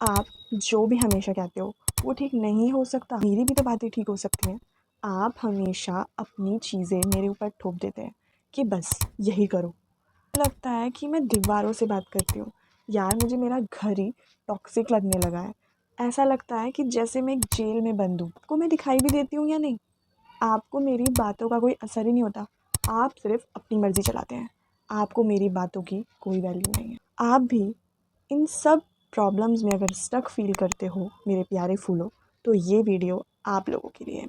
आप जो भी हमेशा कहते हो वो ठीक नहीं हो सकता। मेरी भी तो बातें ठीक हो सकती हैं। आप हमेशा अपनी चीज़ें मेरे ऊपर थोप देते हैं कि बस यही करो। लगता है कि मैं दीवारों से बात करती हूँ। यार मुझे मेरा घर ही टॉक्सिक लगने लगा है। ऐसा लगता है कि जैसे मैं एक जेल में बंद हूँ। आपको मैं दिखाई भी देती हूँ या नहीं? आपको मेरी बातों का कोई असर ही नहीं होता। आप सिर्फ अपनी मर्ज़ी चलाते हैं। आपको मेरी बातों की कोई वैल्यू नहीं है। आप भी इन सब प्रॉब्लम्स में अगर स्टक फील करते हो मेरे प्यारे फूलों, तो ये वीडियो आप लोगों के लिए है।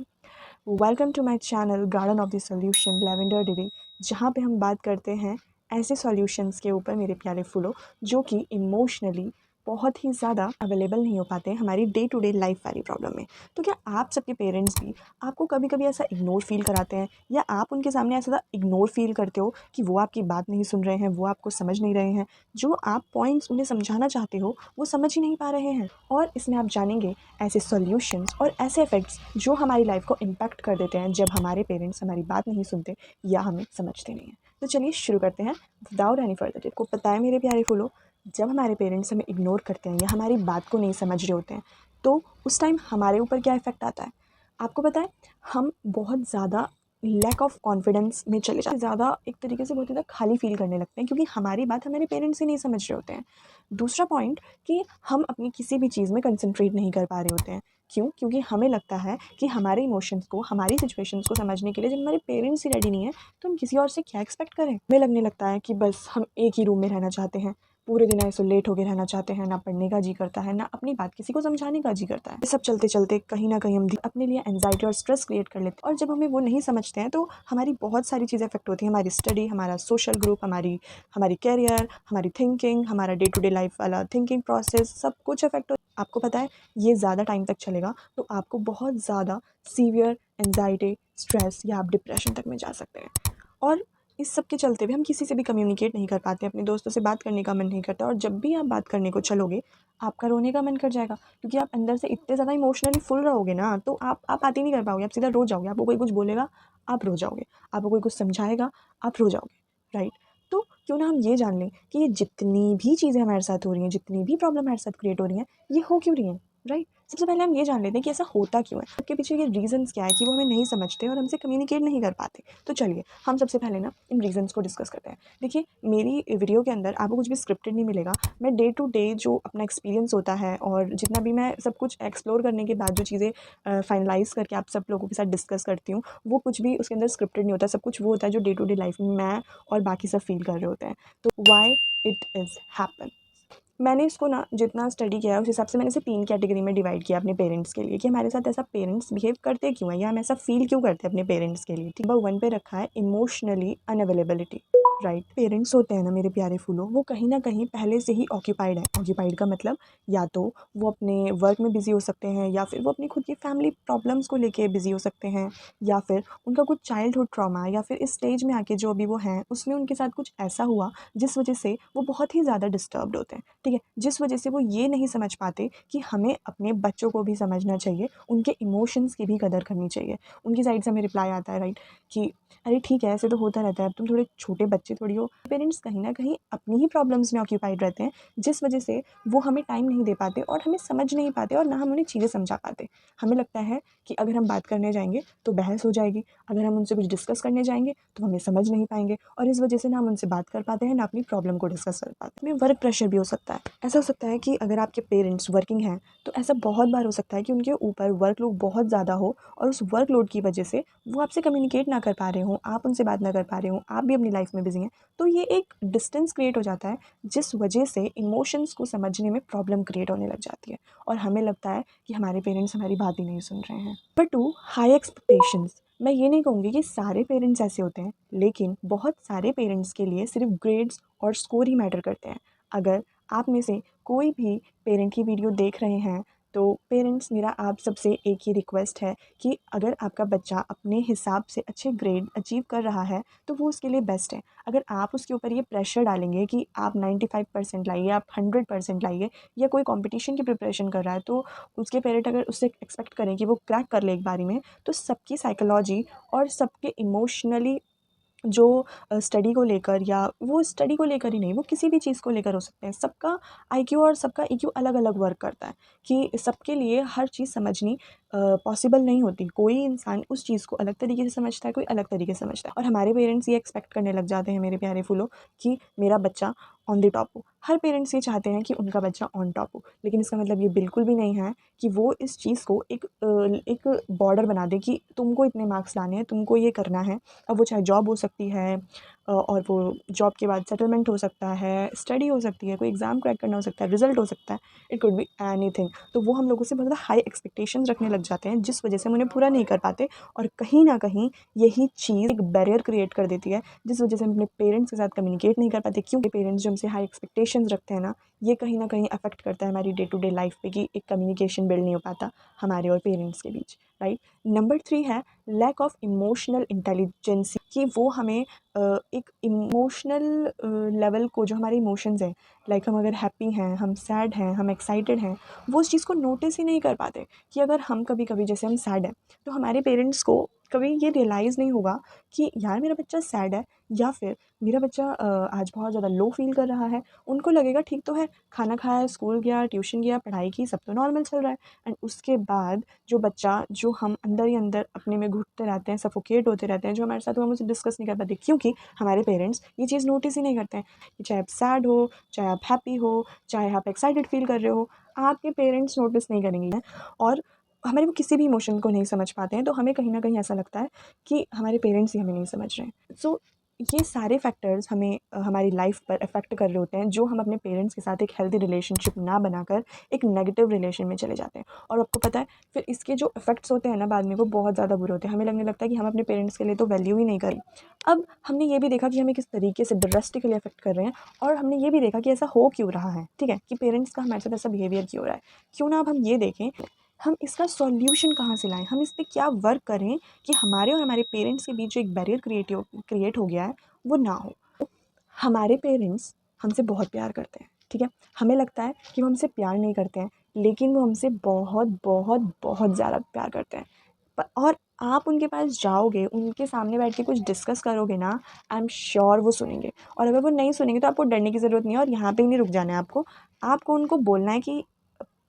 Welcome to my channel garden of the solution lavender डिडी, जहाँ पे हम बात करते हैं ऐसे सॉल्यूशंस के ऊपर मेरे प्यारे फूलों जो कि इमोशनली बहुत ही ज़्यादा अवेलेबल नहीं हो पाते हैं हमारी डे टू डे लाइफ वाली प्रॉब्लम में। तो क्या आप सबके पेरेंट्स भी आपको कभी कभी ऐसा इग्नोर फील कराते हैं, या आप उनके सामने ऐसा इग्नोर फील करते हो कि वो आपकी बात नहीं सुन रहे हैं, वो आपको समझ नहीं रहे हैं, जो आप पॉइंट्स उन्हें समझाना चाहते हो वो समझ ही नहीं पा रहे हैं? और इसमें आप जानेंगे ऐसे सॉल्यूशंस और ऐसे इफ़ेक्ट्स जो हमारी लाइफ को इम्पैक्ट कर देते हैं जब हमारे पेरेंट्स हमारी बात नहीं सुनते या हमें समझते नहीं हैं। तो चलिए शुरू करते हैं विदाउट एनी फर्दर डिले। को पता है मेरे प्यारे फूलों, जब हमारे पेरेंट्स हमें इग्नोर करते हैं या हमारी बात को नहीं समझ रहे होते हैं, तो उस टाइम हमारे ऊपर क्या इफ़ेक्ट आता है? आपको पता है, हम बहुत ज़्यादा लैक ऑफ कॉन्फिडेंस में चले जाते हैं, ज़्यादा एक तरीके से बहुत ज़्यादा खाली फील करने लगते हैं, क्योंकि हमारी बात हमारे पेरेंट्स ही नहीं समझ रहे होते हैं। दूसरा पॉइंट कि हम अपनी किसी भी चीज़ में कंसंट्रेट नहीं कर पा रहे होते हैं। क्यों? क्योंकि हमें लगता है कि हमारे इमोशंस को, हमारी सिचुएशंस को समझने के लिए जब हमारे पेरेंट्स ही रेडी नहीं है, तो हम किसी और से क्या एक्सपेक्ट करें? हमें लगने लगता है कि बस हम एक ही रूम में रहना चाहते हैं, पूरे दिन आइसोलेट होकर रहना चाहते हैं, ना पढ़ने का जी करता है, ना अपनी बात किसी को समझाने का जी करता है। ये सब चलते चलते कहीं ना कहीं हम अपने लिए एंजाइटी और स्ट्रेस क्रिएट कर लेते हैं, और जब हमें वो नहीं समझते हैं तो हमारी बहुत सारी चीज़ें अफेक्ट होती हैं। हमारी स्टडी, हमारा सोशल ग्रुप, हमारी हमारी करियर, हमारी थिंकिंग, हमारा डे टू डे लाइफ वाला थिंकिंग प्रोसेस, सब कुछ अफेक्ट हो। आपको पता है, ये ज़्यादा टाइम तक चलेगा तो आपको बहुत ज़्यादा सीवियर एंजाइटी, स्ट्रेस या आप डिप्रेशन तक में जा सकते हैं। और इस सब के चलते भी हम किसी से भी कम्युनिकेट नहीं कर पाते, अपने दोस्तों से बात करने का मन नहीं करता, और जब भी आप बात करने को चलोगे आपका रोने का मन कर जाएगा, क्योंकि आप अंदर से इतने ज़्यादा इमोशनली फुल रहोगे ना, तो आप बात ही नहीं कर पाओगे, आप सीधा रो जाओगे। आपको कोई कुछ बोलेगा, आप रो जाओगे। आपको कोई कुछ समझाएगा, आप रो जाओगे, राइट? तो क्यों ना हम ये जान लें कि ये जितनी भी चीज़ें हमारे साथ हो रही हैं, जितनी भी प्रॉब्लम हमारे साथ क्रिएट हो रही हैं, ये हो क्यों रही हैं, राइट? सबसे पहले हम ये जान लेते हैं कि ऐसा होता क्यों है, उसके पीछे के रीज़न्स क्या है कि वो हमें नहीं समझते और हमसे कम्युनिकेट नहीं कर पाते। तो चलिए हम सबसे पहले ना इन रीज़न्स को डिस्कस करते हैं। देखिए, मेरी वीडियो के अंदर आपको कुछ भी स्क्रिप्टेड नहीं मिलेगा। मैं डे टू डे जो अपना एक्सपीरियंस होता है और जितना भी मैं सब कुछ एक्सप्लोर करने के बाद जो चीज़ें फाइनलाइज़ करके आप सब लोगों के साथ डिस्कस करती हूँ, वो कुछ भी उसके अंदर स्क्रिप्टेड नहीं होता। सब कुछ वो होता है जो डे टू डे लाइफ में मैं और बाकी सब फील कर रहे होते हैं। तो व्हाई इट इज़ हैपन, मैंने इसको ना जितना स्टडी किया है उस हिसाब से मैंने इसे 3 कैटेगरी में डिवाइड किया अपने पेरेंट्स के लिए, कि हमारे साथ ऐसा पेरेंट्स बिहेव करते क्यों हैं, या हम ऐसा फ़ील क्यों करते हैं अपने पेरेंट्स के लिए। नंबर 1 पे रखा है इमोशनली अनअवेलेबिलिटी, राइट? पेरेंट्स होते हैं ना मेरे प्यारे फूलों, वो कहीं न कहीं पहले से ही ऑक्यूपाइड है। ऑक्यूपाइड का मतलब या तो वो अपने वर्क में बिज़ी हो सकते हैं, या फिर वो अपनी खुद की फैमिली प्रॉब्लम्स को लेके बिज़ी हो सकते हैं, या फिर उनका कुछ चाइल्डहुड ट्रॉमा, या फिर इस स्टेज में आके जो अभी वो हैं उसमें उनके साथ कुछ ऐसा हुआ जिस वजह से वो बहुत ही ज़्यादा डिस्टर्ब्ड होते हैं। ठीक है? जिस वजह से वो ये नहीं समझ पाते कि हमें अपने बच्चों को भी समझना चाहिए, उनके इमोशंस की भी कदर करनी चाहिए। उनकी साइड से हमें रिप्लाई आता है, राइट, कि अरे ठीक है, ऐसे तो होता रहता है, अब तुम थोड़े छोटे बच्चे थोड़ी हो। पेरेंट्स कहीं न कहीं अपनी ही प्रॉब्लम्स में ऑक्यूपाइड रहते हैं, जिस वजह से वो हमें टाइम नहीं दे पाते और हमें समझ नहीं पाते, और ना हम उन्हें चीज़ें समझा पाते। हमें लगता है कि अगर हम बात करने जाएँगे तो बहस हो जाएगी, अगर हम उनसे कुछ डिस्कस करने जाएँगे तो हमें समझ नहीं पाएँगे, और इस वजह से ना हम उनसे बात कर पाते हैं, ना अपनी प्रॉब्लम को डिस्कस कर पाते हैं। वर्क प्रेशर भी हो सकता है। ऐसा हो सकता है कि अगर आपके पेरेंट्स वर्किंग हैं, तो ऐसा बहुत बार हो सकता है कि उनके ऊपर वर्कलोड बहुत ज़्यादा हो, और उस वर्कलोड की वजह से वो आपसे कम्युनिकेट ना कर पा रहे हों, आप उनसे बात ना कर पा रहे हों, आप भी अपनी लाइफ में बिज़ी हैं। तो ये एक डिस्टेंस क्रिएट हो जाता है, जिस वजह से इमोशंस को समझने में प्रॉब्लम क्रिएट होने लग जाती है, और हमें लगता है कि हमारे पेरेंट्स हमारी बात ही नहीं सुन रहे हैं। Number 2, high expectations. मैं ये नहीं कहूँगी कि सारे पेरेंट्स ऐसे होते हैं, लेकिन बहुत सारे पेरेंट्स के लिए सिर्फ ग्रेड्स और स्कोर ही मैटर करते हैं। अगर आप में से कोई भी पेरेंट की वीडियो देख रहे हैं, तो पेरेंट्स, मेरा आप सबसे एक ही रिक्वेस्ट है कि अगर आपका बच्चा अपने हिसाब से अच्छे ग्रेड अचीव कर रहा है तो वो उसके लिए बेस्ट है। अगर आप उसके ऊपर ये प्रेशर डालेंगे कि आप 95% लाइए, आप 100% लाइए, या कोई कंपटीशन की प्रिपरेशन कर रहा है तो उसके पेरेंट अगर उससे एक्सपेक्ट करें कि वो क्रैक कर ले एक बारी में, तो सबकी साइकोलॉजी और सबके इमोशनली जो स्टडी को लेकर, या वो स्टडी को लेकर ही नहीं, वो किसी भी चीज़ को लेकर हो सकते हैं। सबका आईक्यू और सबका ईक्यू अलग-अलग वर्क करता है कि सबके लिए हर चीज़ समझनी पॉसिबल नहीं होती। कोई इंसान उस चीज़ को अलग तरीके से समझता है, कोई अलग तरीके से समझता है। और हमारे पेरेंट्स ये एक्सपेक्ट करने लग जाते हैं मेरे प्यारे फूलों कि मेरा बच्चा ऑन द टॉप हो। हर पेरेंट्स ये चाहते हैं कि उनका बच्चा ऑन टॉप हो, लेकिन इसका मतलब ये बिल्कुल भी नहीं है कि वो इस चीज़ को एक बॉर्डर बना दे कि तुमको इतने मार्क्स लाने हैं, तुमको ये करना है। अब वो चाहे जॉब हो सकती है, और वो जॉब के बाद सेटलमेंट हो सकता है, स्टडी हो सकती है, कोई एग्ज़ाम क्रैक करना हो सकता है, रिज़ल्ट हो सकता है, इट कुड बी एनीथिंग। तो वो हम लोगों से बहुत ज़्यादा हाई एक्सपेक्टेशंस रखने लग जाते हैं, जिस वजह से हम उन्हें पूरा नहीं कर पाते। और कहीं न कहीं यही चीज़ एक बैरियर क्रिएट कर देती है, जिस वजह से हम अपने पेरेंट्स के साथ कम्युनिकेट नहीं कर पाते, क्योंकि पेरेंट्स जो हमसे हाई एक्सपेक्टेशंस रखते हैं ना, ये कहीं न कहीं अफ़ेक्ट करता है हमारी डे टू डे लाइफ़ पे, कि एक कम्युनिकेशन बिल्ड नहीं हो पाता हमारे और पेरेंट्स के बीच, राइट। नंबर 3 है लैक ऑफ इमोशनल इंटेलिजेंसी, कि वो हमें एक इमोशनल लेवल को, जो हमारे इमोशंस हैं, लाइक हम अगर हैप्पी हैं, हम सैड हैं, हम एक्साइटेड हैं, वो उस चीज़ को नोटिस ही नहीं कर पाते। कि अगर हम कभी-कभी, जैसे हम सैड हैं, तो हमारे पेरेंट्स को कभी ये रियलाइज़ नहीं होगा कि यार मेरा बच्चा सैड है, या फिर मेरा बच्चा आज बहुत ज़्यादा लो फ़ील कर रहा है। उनको लगेगा ठीक तो है, खाना खाया, स्कूल गया, ट्यूशन गया, पढ़ाई की, सब तो नॉर्मल चल रहा है। एंड उसके बाद जो बच्चा, जो हम अंदर ही अंदर अपने में घुटते रहते हैं, सफोकेट होते रहते हैं, जो हमारे साथ हुआ हम उसे डिस्कस नहीं कर पाते, क्योंकि हमारे पेरेंट्स ये चीज़ नोटिस ही नहीं करते हैं कि चाहे आप सैड हो, चाहे आप हैप्पी हो, चाहे आप एक्साइटेड फ़ील कर रहे हो, आपके पेरेंट्स नोटिस नहीं करेंगे। और हमारे वो किसी भी इमोशन को नहीं समझ पाते हैं, तो हमें कहीं न कहीं ऐसा लगता है कि हमारे पेरेंट्स ही हमें नहीं समझ रहे हैं। सो ये सारे फैक्टर्स हमें हमारी लाइफ़ पर इफ़ेक्ट कर रहे होते हैं, जो हम अपने पेरेंट्स के साथ एक हेल्दी रिलेशनशिप ना बनाकर एक नेगेटिव रिलेशन में चले जाते हैं। और आपको पता है, फिर इसके जो इफ़ेक्ट्स होते हैं ना बाद में, वो बहुत ज़्यादा बुरे होते हैं। हमें लगने लगता है कि हम अपने पेरेंट्स के लिए तो वैल्यू ही नहीं करी। अब हमने ये भी देखा कि हमें किस तरीके से ड्रास्टिकली अफ़ेक्ट कर रहे हैं, और हमने ये भी देखा कि ऐसा हो क्यों रहा है, ठीक है? कि पेरेंट्स का हमारे साथ ऐसा बिहेवियर क्यों हो रहा है। क्यों ना अब हम ये देखें, हम इसका सॉल्यूशन कहाँ से लाएँ? हम इस पे क्या वर्क करें कि हमारे और हमारे पेरेंट्स के बीच जो एक बैरियर क्रिएट हो गया है, वो ना हो। हमारे पेरेंट्स हमसे बहुत प्यार करते हैं, ठीक है? हमें लगता है कि वो हमसे प्यार नहीं करते हैं, लेकिन वो हमसे बहुत, बहुत, बहुत ज़्यादा प्यार करते हैं। और आप उनके पास जाओगे, उनके सामने बैठ के कुछ डिस्कस करोगे ना, आई एम श्योर वो सुनेंगे। और अगर वो नहीं सुनेंगे, तो आपको डरने की ज़रूरत नहीं है, और यहाँ पे ही नहीं रुक जाना है आपको। आपको उनको बोलना है कि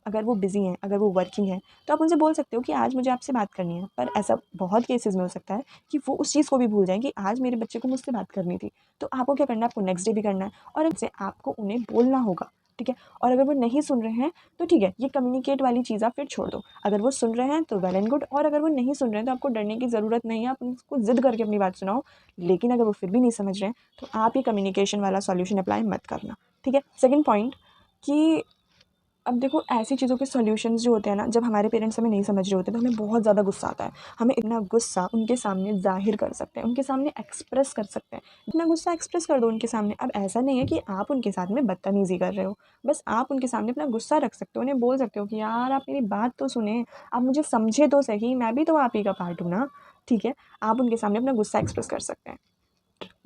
अगर वो बिज़ी हैं, अगर वो वर्किंग हैं, तो आप उनसे बोल सकते हो कि आज मुझे आपसे बात करनी है। पर ऐसा बहुत केसेज़ में हो सकता है कि वो उस चीज़ को भी भूल जाएँ कि आज मेरे बच्चे को मुझसे बात करनी थी। तो आपको क्या करना है, आपको नेक्स्ट डे भी करना है, और उनसे आपको उन्हें बोलना होगा, ठीक है? और अगर वो नहीं सुन रहे हैं, तो ठीक है, ये कम्युनिकेट वाली चीज़ आप फिर छोड़ दो। अगर वो सुन रहे हैं तो वेल एंड गुड, और अगर वो नहीं सुन रहे हैं, तो आपको डरने की ज़रूरत नहीं है, आप उनको ज़िद करके अपनी बात सुनाओ। लेकिन अगर वो फिर भी नहीं समझ रहे हैं, तो आप ये कम्युनिकेशन वाला सॉल्यूशन अप्लाई मत करना, ठीक है? सेकंड पॉइंट, कि अब देखो, ऐसी चीज़ों के सॉल्यूशंस जो होते हैं ना, जब हमारे पेरेंट्स हमें नहीं समझ रहे होते, तो हमें बहुत ज़्यादा गुस्सा आता है। हमें इतना गुस्सा उनके सामने ज़ाहिर कर सकते हैं, उनके सामने एक्सप्रेस कर सकते हैं। इतना गुस्सा एक्सप्रेस कर दो उनके सामने। अब ऐसा नहीं है कि आप उनके साथ में बदतमीज़ी कर रहे हो, बस आप उनके सामने अपना गुस्सा रख सकते हो, उन्हें बोल सकते हो कि यार आप मेरी बात तो सुनें, आप मुझे समझे तो सही, मैं भी तो आप ही का पार्ट हूँ ना, ठीक है? आप उनके सामने अपना गुस्सा एक्सप्रेस कर सकते हैं।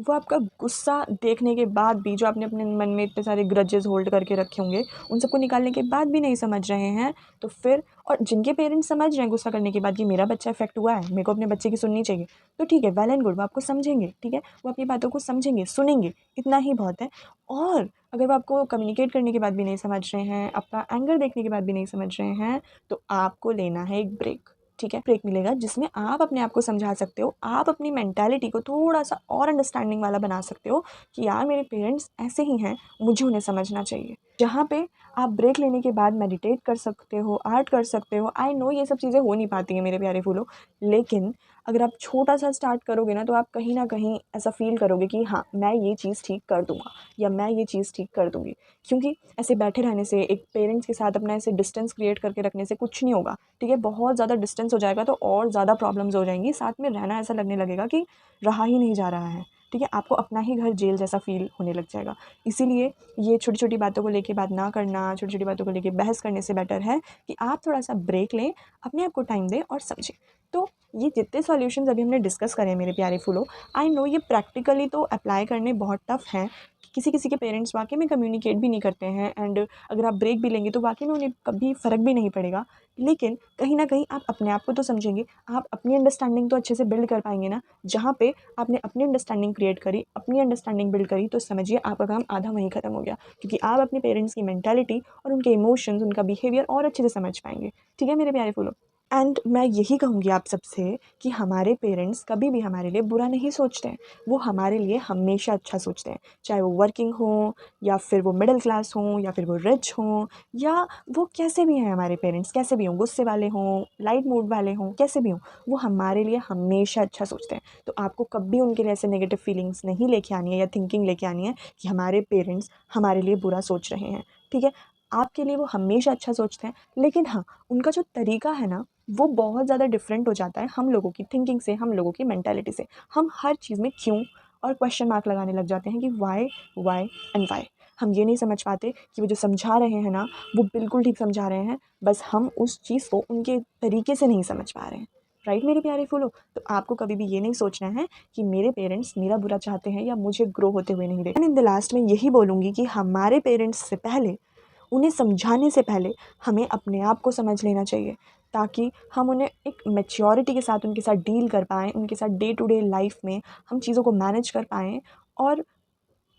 वो आपका गुस्सा देखने के बाद भी, जो आपने अपने मन में इतने सारे ग्रजेस होल्ड करके रखे होंगे, उन सबको निकालने के बाद भी नहीं समझ रहे हैं, तो फिर, और जिनके पेरेंट्स समझ रहे हैं गुस्सा करने के बाद कि मेरा बच्चा इफेक्ट हुआ है, मेरे को अपने बच्चे की सुननी चाहिए, तो ठीक है, वेल एंड गुड, वो आपको समझेंगे, ठीक है? वो अपनी बातों को समझेंगे, सुनेंगे, इतना ही बहुत है। और अगर वो आपको कम्युनिकेट करने के बाद भी नहीं समझ रहे हैं, आपका एंगर देखने के बाद भी नहीं समझ रहे हैं, तो आपको लेना है एक ब्रेक, ठीक है? ब्रेक मिलेगा जिसमें आप अपने आप को समझा सकते हो, आप अपनी मेंटालिटी को थोड़ा-सा और अंडरस्टैंडिंग वाला बना सकते हो कि यार मेरे पेरेंट्स ऐसे ही हैं, मुझे उन्हें समझना चाहिए। जहाँ पे आप ब्रेक लेने के बाद मेडिटेट कर सकते हो, आर्ट कर सकते हो। आई नो ये सब चीज़ें हो नहीं पाती हैं मेरे प्यारे फूलों, लेकिन अगर आप छोटा-सा स्टार्ट करोगे ना, तो आप कहीं न कहीं ऐसा फ़ील करोगे कि हाँ, मैं ये चीज़ ठीक कर दूँगा, या मैं ये चीज़ ठीक कर दूँगी। क्योंकि ऐसे बैठे रहने से, एक पेरेंट्स के साथ अपना ऐसे डिस्टेंस क्रिएट करके रखने से कुछ नहीं होगा, ठीक है? बहुत ज़्यादा डिस्टेंस हो जाएगा, तो और ज़्यादा प्रॉब्लम्स हो जाएँगी। साथ में रहना ऐसा लगने लगेगा कि रहा ही नहीं जा रहा है, ठीक है? आपको अपना ही घर जेल जैसा फ़ील होने लग जाएगा। इसीलिए ये छोटी-छोटी बातों को लेके बात ना करना, छोटी-छोटी बातों को लेके बहस करने से बेटर है कि आप थोड़ा-सा ब्रेक लें, अपने आप को टाइम दें और समझें। तो ये जितने सॉल्यूशंस अभी हमने डिस्कस करे हैं मेरे प्यारे फूलों, आई नो ये प्रैक्टिकली तो अप्लाई करने बहुत टफ हैं। किसी किसी के पेरेंट्स वाकई में कम्युनिकेट भी नहीं करते हैं, एंड अगर आप ब्रेक भी लेंगे तो वाकई में उन्हें कभी फ़र्क भी नहीं पड़ेगा। लेकिन कहीं ना कहीं आप अपने आप को तो समझेंगे, आप अपनी अंडरस्टैंडिंग तो अच्छे से बिल्ड कर पाएंगे ना। जहाँ पे आपने अपनी अंडरस्टैंडिंग क्रिएट करी, अपनी अंडरस्टैंडिंग बिल्ड करी, तो समझिए आपका काम आधा वहीं ख़त्म हो गया, क्योंकि आप अपने पेरेंट्स की मेंटालिटी और उनके इमोशंस, उनका बिहेवियर और अच्छे से समझ पाएंगे। ठीक है मेरे प्यारे फूलों। एंड मैं यही कहूँगी आप सबसे कि हमारे पेरेंट्स कभी भी हमारे लिए बुरा नहीं सोचते हैं। वो हमारे लिए हमेशा अच्छा सोचते हैं, चाहे वो वर्किंग हो, या फिर वो मिडिल क्लास हों, या फिर वो रिच हों, या वो कैसे भी हैं हमारे पेरेंट्स, कैसे भी हों, गुस्से वाले हों, लाइट मूड वाले हों, कैसे भी हों, वो हमारे लिए हमेशा अच्छा सोचते हैं। तो आपको कभी उनके लिए ऐसे नेगेटिव फीलिंग्स नहीं लेके आनी है या थिंकिंग लेके आनी है कि हमारे पेरेंट्स हमारे लिए बुरा सोच रहे हैं। ठीक है, आपके लिए वो हमेशा अच्छा सोचते हैं, लेकिन हाँ, उनका जो तरीका है ना, वो बहुत ज़्यादा डिफरेंट हो जाता है हम लोगों की थिंकिंग से, हम लोगों की मेंटालिटी से। हम हर चीज़ में क्यों और क्वेश्चन मार्क लगाने लग जाते हैं कि वाई एंड वाई। हम ये नहीं समझ पाते कि वो जो समझा रहे हैं ना, वो बिल्कुल ठीक समझा रहे हैं, बस हम उस चीज़ को उनके तरीके से नहीं समझ पा रहे हैं। राइट मेरे प्यारे फूलों। तो आपको कभी भी ये नहीं सोचना है कि मेरे पेरेंट्स मेरा बुरा चाहते हैं या मुझे ग्रो होते हुए नहीं देखते। एंड इन द लास्ट में यही बोलूँगी कि हमारे पेरेंट्स से पहले, उन्हें समझाने से पहले, हमें अपने आप को समझ लेना चाहिए, ताकि हम उन्हें एक मैच्योरिटी के साथ उनके साथ डील कर पाएँ, उनके साथ डे टू डे लाइफ में हम चीज़ों को मैनेज कर पाएँ और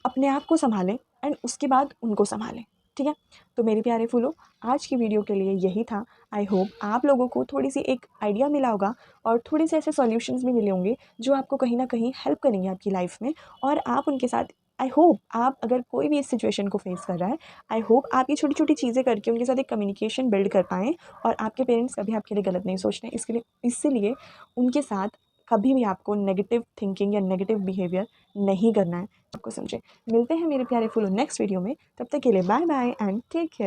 अपने आप को सँभालें, एंड उसके बाद उनको सँभालें। ठीक है? तो मेरे प्यारे फूलों, आज की वीडियो के लिए यही था। आई होप आप लोगों को थोड़ी-सी एक आइडिया मिला होगा और थोड़े से ऐसे सॉल्यूशंस भी मिले होंगे जो आपको कहीं न कहीं हेल्प करेंगे आपकी लाइफ़ में, और आप उनके साथ, आई होप आप अगर कोई भी इस सिचुएशन को फेस कर रहा है, आई होप आप ये छोटी-छोटी चीज़ें करके उनके साथ एक कम्युनिकेशन बिल्ड कर पाएँ, और आपके पेरेंट्स कभी आपके लिए गलत नहीं सोचते हैं। इसीलिए उनके साथ कभी भी आपको नेगेटिव थिंकिंग या नेगेटिव बिहेवियर नहीं करना है। आपको समझे। मिलते हैं मेरे प्यारे फूलों नेक्स्ट वीडियो में। तब तक के लिए bye bye and take care.